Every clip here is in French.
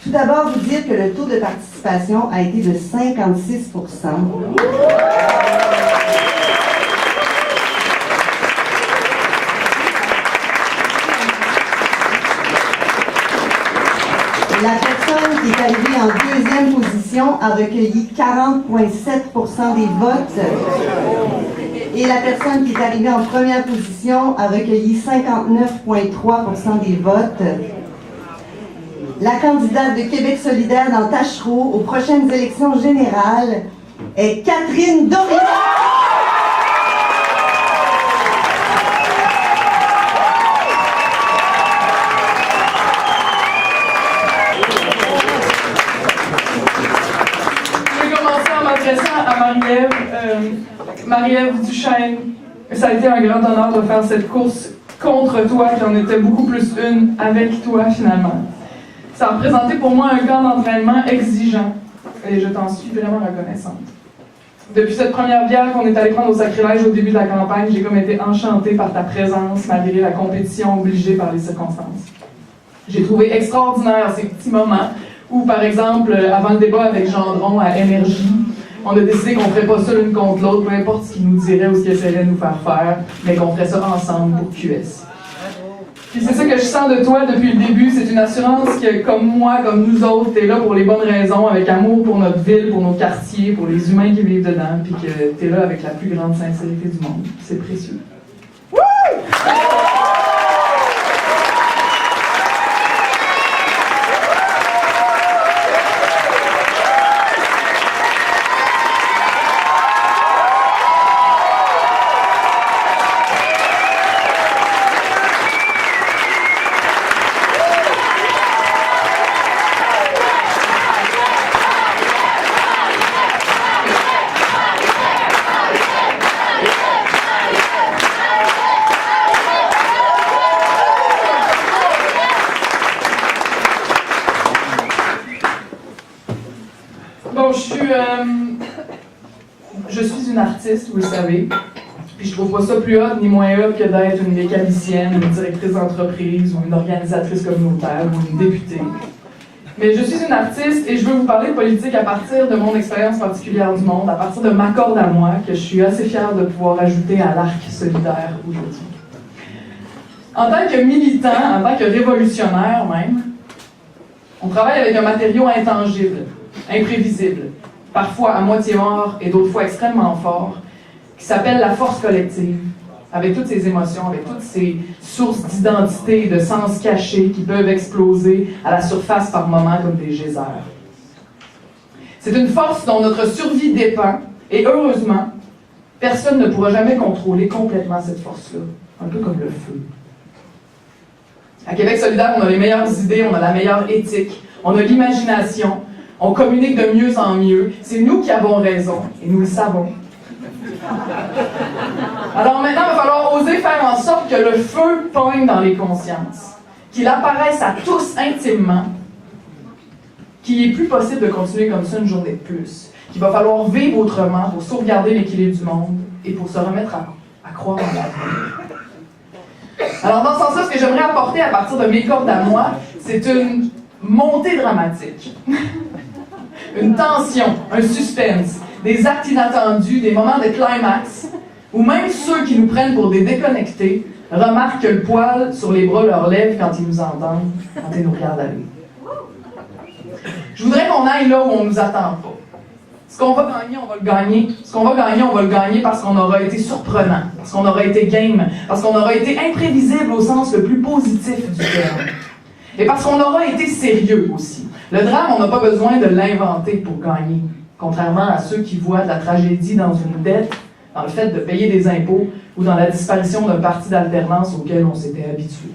Tout d'abord, vous dire que le taux de participation a été de 56%. La personne qui est arrivée en deuxième position a recueilli 40,7% des votes. Et la personne qui est arrivée en première position a recueilli 59,3% des votes. La candidate de Québec solidaire dans Tachereau aux prochaines élections générales est Catherine Dorion. À Marie-Ève, Marie-Ève Duchesne, ça a été un grand honneur de faire cette course contre toi, qui en était beaucoup plus une avec toi finalement. Ça a représenté pour moi un camp d'entraînement exigeant et je t'en suis vraiment reconnaissante. Depuis cette première bière qu'on est allé prendre au sacrilège au début de la campagne, j'ai comme été enchantée par ta présence malgré la compétition obligée par les circonstances. J'ai trouvé extraordinaire ces petits moments où, par exemple, avant le débat avec Gendron à Énergie, on a décidé qu'on ne ferait pas ça l'une contre l'autre, peu importe ce qu'il nous dirait ou ce qu'il essaierait de nous faire faire, mais qu'on ferait ça ensemble pour QS. Puis c'est ça que je sens de toi depuis le début, c'est une assurance que, comme moi, comme nous autres, t'es là pour les bonnes raisons, avec amour pour notre ville, pour nos quartiers, pour les humains qui vivent dedans, puis que t'es là avec la plus grande sincérité du monde. C'est précieux. Bon, je suis une artiste, vous le savez, puis je trouve pas ça plus hot ni moins hot que d'être une mécanicienne, une directrice d'entreprise ou une organisatrice communautaire ou une députée. Mais je suis une artiste et je veux vous parler de politique à partir de mon expérience particulière du monde, à partir de ma corde à moi, que je suis assez fière de pouvoir ajouter à l'arc solidaire aujourd'hui. En tant que militant, en tant que révolutionnaire même, on travaille avec un matériau intangible, imprévisible, parfois à moitié mort et d'autres fois extrêmement fort, qui s'appelle la force collective, avec toutes ces émotions, avec toutes ces sources d'identité et de sens cachés qui peuvent exploser à la surface par moments comme des geysers. C'est une force dont notre survie dépend, et heureusement, personne ne pourra jamais contrôler complètement cette force-là, un peu comme le feu. À Québec solidaire, on a les meilleures idées, on a la meilleure éthique, on a l'imagination, on communique de mieux en mieux. C'est nous qui avons raison, et nous le savons. Alors maintenant, il va falloir oser faire en sorte que le feu pogne dans les consciences, qu'il apparaisse à tous intimement, qu'il n'est plus possible de continuer comme ça une journée de plus, qu'il va falloir vivre autrement pour sauvegarder l'équilibre du monde et pour se remettre à croire en l'avenir. Alors dans ce sens-là, ce que j'aimerais apporter à partir de mes cordes à moi, c'est une montée dramatique, une tension, un suspense, des actes inattendus, des moments de climax, où même ceux qui nous prennent pour des déconnectés remarquent que le poil sur les bras leur lève quand ils nous entendent, quand ils nous regardent aller. Je voudrais qu'on aille là où on ne nous attend pas. Ce qu'on va gagner, on va le gagner. Ce qu'on va gagner, on va le gagner parce qu'on aura été surprenant, parce qu'on aura été game, parce qu'on aura été imprévisible au sens le plus positif du terme. Et parce qu'on aura été sérieux aussi. Le drame, on n'a pas besoin de l'inventer pour gagner. Contrairement à ceux qui voient de la tragédie dans une dette, dans le fait de payer des impôts ou dans la disparition d'un parti d'alternance auquel on s'était habitué.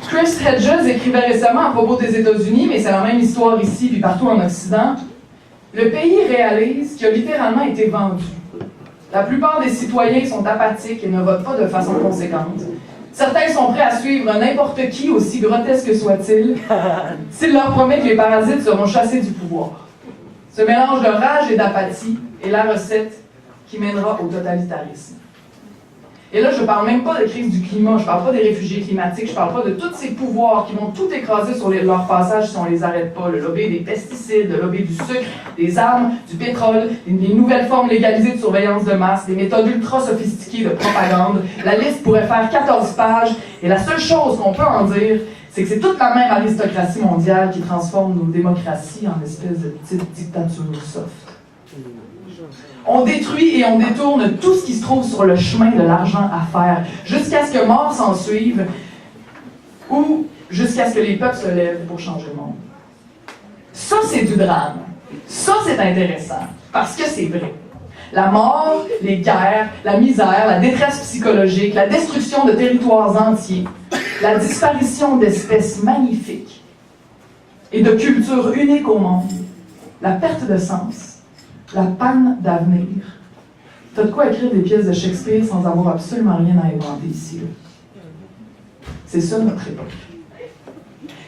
Chris Hedges écrivait récemment à propos des États-Unis, mais c'est la même histoire ici puis partout en Occident. Le pays réalise qu'il a littéralement été vendu. La plupart des citoyens sont apathiques et ne votent pas de façon conséquente. Certains sont prêts à suivre n'importe qui, aussi grotesque soit-il, s'il leur promet que les parasites seront chassés du pouvoir. Ce mélange de rage et d'apathie est la recette qui mènera au totalitarisme. Et là, je ne parle même pas de crise du climat, je ne parle pas des réfugiés climatiques, je ne parle pas de tous ces pouvoirs qui vont tout écraser sur leur passage si on ne les arrête pas. Le lobby des pesticides, le lobby du sucre, des armes, du pétrole, des nouvelles formes légalisées de surveillance de masse, des méthodes ultra sophistiquées de propagande. La liste pourrait faire 14 pages, et la seule chose qu'on peut en dire, c'est que c'est toute la même aristocratie mondiale qui transforme nos démocraties en espèce de petite dictature soft. On détruit et on détourne tout ce qui se trouve sur le chemin de l'argent à faire, jusqu'à ce que mort s'en suive, ou jusqu'à ce que les peuples se lèvent pour changer le monde. Ça, c'est du drame. Ça, c'est intéressant, parce que c'est vrai. La mort, les guerres, la misère, la détresse psychologique, la destruction de territoires entiers, la disparition d'espèces magnifiques et de cultures uniques au monde, la perte de sens, la panne d'avenir. T'as de quoi écrire des pièces de Shakespeare sans avoir absolument rien à inventer ici. Là. C'est ça notre époque.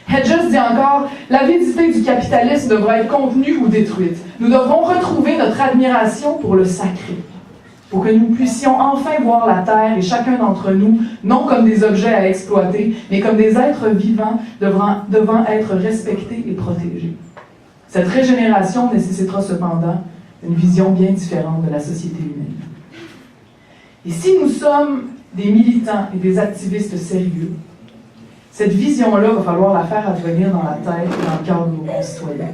Hedges dit encore, l'avidité du capitalisme devra être contenue ou détruite. Nous devrons retrouver notre admiration pour le sacré, pour que nous puissions enfin voir la Terre et chacun d'entre nous, non comme des objets à exploiter, mais comme des êtres vivants devant être respectés et protégés. Cette régénération nécessitera cependant une vision bien différente de la société humaine. Et si nous sommes des militants et des activistes sérieux, cette vision-là, va falloir la faire advenir dans la tête et dans le cœur de nos concitoyens.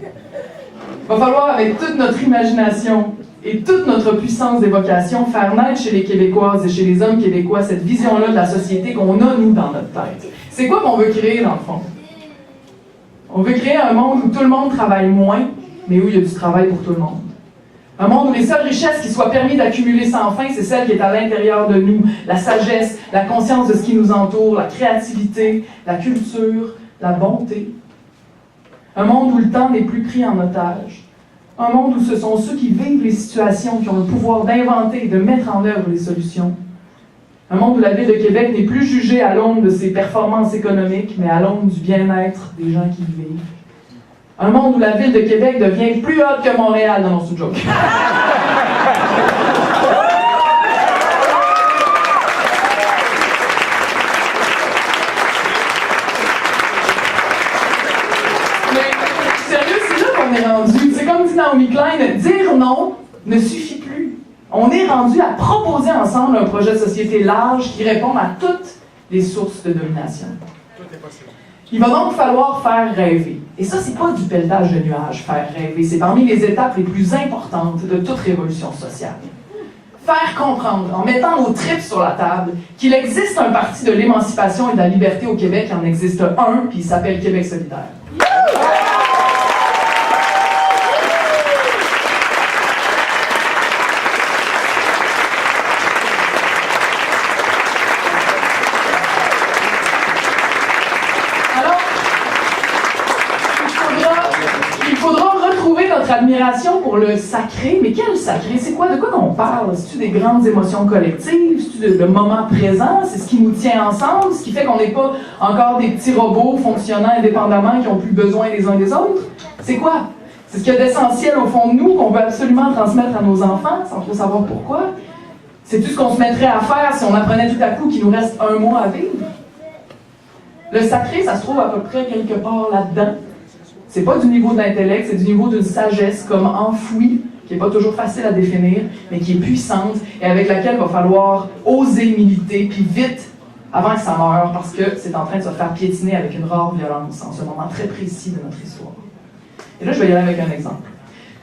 Il va falloir, avec toute notre imagination et toute notre puissance d'évocation, faire naître chez les Québécoises et chez les hommes québécois cette vision-là de la société qu'on a, nous, dans notre tête. C'est quoi qu'on veut créer, dans le fond? On veut créer un monde où tout le monde travaille moins, mais où il y a du travail pour tout le monde. Un monde où les seules richesses qui soient permis d'accumuler sans fin, c'est celle qui est à l'intérieur de nous. La sagesse, la conscience de ce qui nous entoure, la créativité, la culture, la bonté. Un monde où le temps n'est plus pris en otage. Un monde où ce sont ceux qui vivent les situations qui ont le pouvoir d'inventer et de mettre en œuvre les solutions. Un monde où la Ville de Québec n'est plus jugée à l'aune de ses performances économiques, mais à l'aune du bien-être des gens qui y vivent. Un monde où la Ville de Québec devient plus haute que Montréal. Non, c'est une joke. Mais, sérieux, c'est là qu'on est rendu. C'est comme dit Naomi Klein, dire non ne suffit plus. On est rendu à proposer ensemble un projet de société large qui répond à toutes les sources de domination. Tout est possible. Il va donc falloir faire rêver. Et ça, c'est pas du pelletage de nuages, faire rêver. C'est parmi les étapes les plus importantes de toute révolution sociale. Faire comprendre, en mettant nos tripes sur la table, qu'il existe un parti de l'émancipation et de la liberté au Québec, il en existe un, puis il s'appelle Québec solidaire. Admiration pour le sacré, mais quel sacré? C'est quoi? De quoi on parle? C'est-tu des grandes émotions collectives? C'est-tu le moment présent? C'est ce qui nous tient ensemble? Ce qui fait qu'on n'est pas encore des petits robots fonctionnant indépendamment qui n'ont plus besoin les uns des autres? C'est quoi? C'est ce qu'il y a d'essentiel au fond de nous qu'on veut absolument transmettre à nos enfants sans trop savoir pourquoi? C'est-tu ce qu'on se mettrait à faire si on apprenait tout à coup qu'il nous reste un mois à vivre? Le sacré, ça se trouve à peu près quelque part là-dedans. C'est pas du niveau d'intellect, c'est du niveau d'une sagesse comme enfouie, qui n'est pas toujours facile à définir, mais qui est puissante et avec laquelle il va falloir oser militer, puis vite, avant que ça meure, parce que c'est en train de se faire piétiner avec une rare violence en ce moment très précis de notre histoire. Et là, je vais y aller avec un exemple.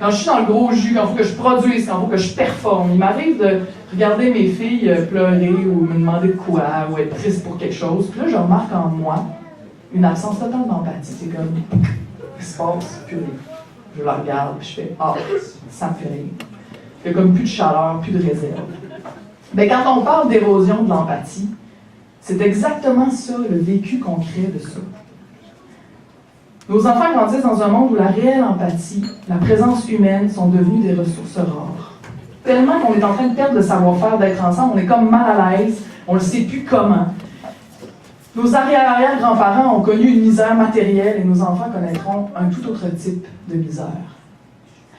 Quand je suis dans le gros jus, quand il faut que je produise, quand il faut que je performe, il m'arrive de regarder mes filles pleurer ou me demander de quoi, ou être triste pour quelque chose, puis là, je remarque en moi une absence totale d'empathie. C'est comme... qui se passe, puis je la regarde, puis je fais « Ah, ça me fait rire ». Il y a comme plus de chaleur, plus de réserve. Mais quand on parle d'érosion de l'empathie, c'est exactement ça, le vécu concret de ça. Nos enfants grandissent dans un monde où la réelle empathie, la présence humaine sont devenues des ressources rares. Tellement qu'on est en train de perdre le savoir-faire d'être ensemble, on est comme mal à l'aise, on ne sait plus comment. Nos arrière-grands-parents ont connu une misère matérielle et nos enfants connaîtront un tout autre type de misère.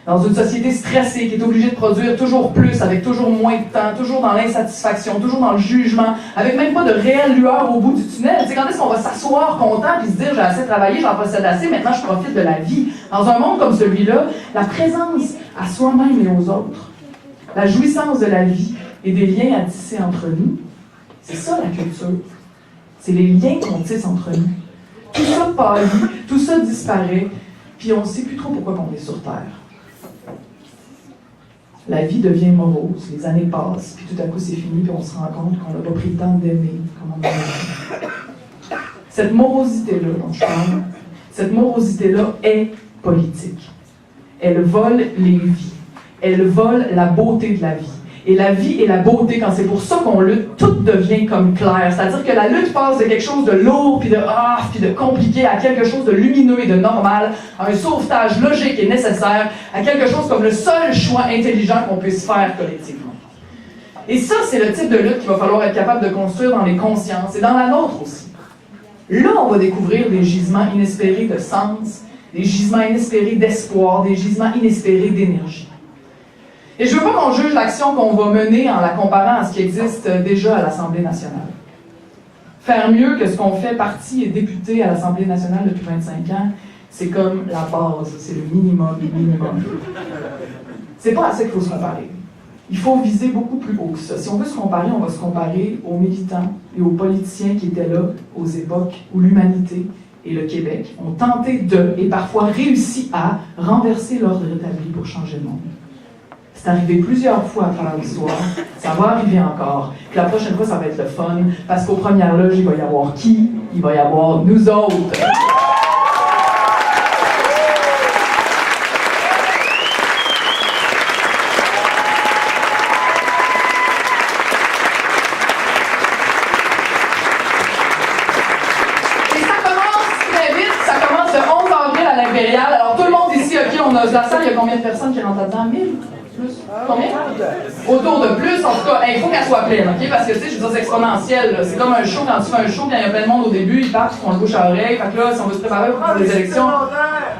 Dans une société stressée, qui est obligée de produire toujours plus, avec toujours moins de temps, toujours dans l'insatisfaction, toujours dans le jugement, avec même pas de réelle lueur au bout du tunnel. Tu sais, quand est-ce qu'on va s'asseoir content et se dire « j'ai assez travaillé, j'en possède assez, maintenant je profite de la vie ». Dans un monde comme celui-là, la présence à soi-même et aux autres, la jouissance de la vie et des liens à tisser entre nous, c'est ça la culture. C'est les liens qu'on tisse entre nous. Tout ça pâlit, tout ça disparaît, puis on ne sait plus trop pourquoi on est sur Terre. La vie devient morose, les années passent, puis tout à coup c'est fini, puis on se rend compte qu'on n'a pas pris le temps d'aimer comme on aurait. Cette morosité-là dont je parle, cette morosité-là est politique. Elle vole les vies. Elle vole la beauté de la vie. Et la vie et la beauté, quand c'est pour ça qu'on lutte, tout devient comme clair. C'est-à-dire que la lutte passe de quelque chose de lourd, puis de compliqué, à quelque chose de lumineux et de normal, à un sauvetage logique et nécessaire, à quelque chose comme le seul choix intelligent qu'on puisse faire collectivement. Et ça, c'est le type de lutte qu'il va falloir être capable de construire dans les consciences, et dans la nôtre aussi. Là, on va découvrir des gisements inespérés de sens, des gisements inespérés d'espoir, des gisements inespérés d'énergie. Et je ne veux pas qu'on juge l'action qu'on va mener en la comparant à ce qui existe déjà à l'Assemblée nationale. Faire mieux que ce qu'on fait parti et député à l'Assemblée nationale depuis 25 ans, c'est comme la base, c'est le minimum du minimum. C'est pas à ça qu'il faut se comparer. Il faut viser beaucoup plus haut que ça. Si on veut se comparer, on va se comparer aux militants et aux politiciens qui étaient là aux époques où l'humanité et le Québec ont tenté de, et parfois réussi à, renverser l'ordre établi pour changer le monde. C'est arrivé plusieurs fois à travers l'histoire, ça va arriver encore. Puis la prochaine fois, ça va être le fun, parce qu'aux premières loges, il va y avoir qui? Il va y avoir nous autres. Et ça commence très vite, ça commence le 11 avril à l'Impérial. Alors tout le monde ici, OK, on a la salle, il y a combien de personnes qui rentrent là-dedans? 1000? Plus. Combien? Autour de plus, en tout cas, il faut qu'elle soit pleine, OK? Parce que, tu sais, je veux dire, c'est exponentiel, là. C'est comme un show, quand tu fais un show, quand il y a plein de monde au début, ils partent, ils font le bouche à oreille, fait que là, si on veut se préparer pour les élections... Ouais,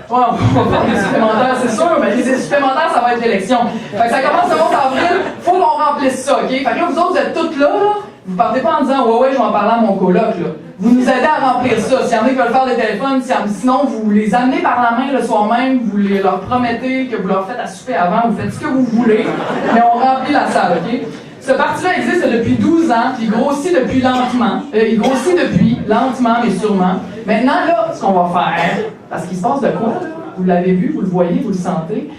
on va faire des supplémentaires, c'est sûr, mais les supplémentaires, ça va être l'élection. Fait que ça commence le 11 avril, faut qu'on remplisse ça, OK? Fait que là, vous autres, vous êtes toutes là, vous partez pas en disant, ouais, je vais en parler à mon coloc, là. Vous nous aidez à remplir ça. S'il y en a qui veulent faire des téléphones, sinon vous les amenez par la main le soir même, vous leur promettez que vous leur faites à souper avant, vous faites ce que vous voulez, mais on remplit la salle, OK? Ce parti-là existe depuis 12 ans, puis il grossit depuis lentement. Lentement, mais sûrement. Maintenant, là, ce qu'on va faire, parce qu'il se passe de quoi, là? Vous l'avez vu, vous le voyez, vous le sentez.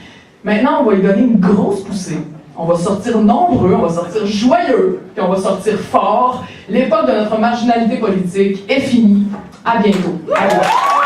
Maintenant, on va lui donner une grosse poussée. On va sortir nombreux, on va sortir joyeux, puis on va sortir fort. L'époque de notre marginalité politique est finie. À bientôt. Au revoir.